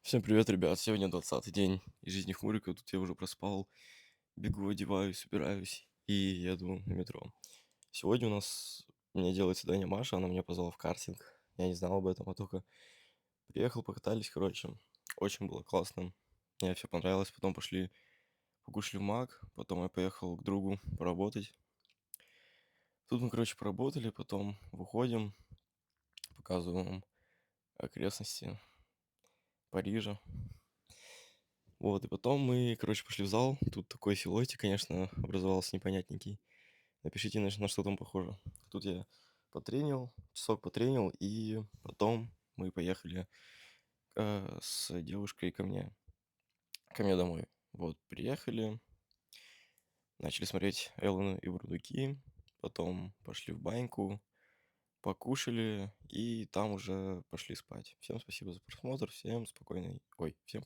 Всем привет, ребят! Сегодня 20-й день из жизни Хмурика. Тут я уже проспал. Бегу, одеваюсь, собираюсь и еду на метро. Сегодня мне делает свидание Маша, она меня позвала в картинг. Я не знал об этом, а только приехал, покатались, короче. Очень было классно. Мне все понравилось. Потом пошли, покушали в Мак. Потом я поехал к другу поработать. Тут мы, короче, поработали, потом выходим, показываю вам окрестности Парижа. Вот, и потом мы, короче, пошли в зал. Тут такой силуэтик, конечно, образовался непонятненький. Напишите, на что там похоже. Тут я потренил, часок потренил, и потом мы поехали с девушкой ко мне домой. Вот, приехали, начали смотреть Элвина и Бурундуки, потом пошли в баньку, покушали, и там уже пошли спать. Всем спасибо за просмотр, всем спокойной... Ой, всем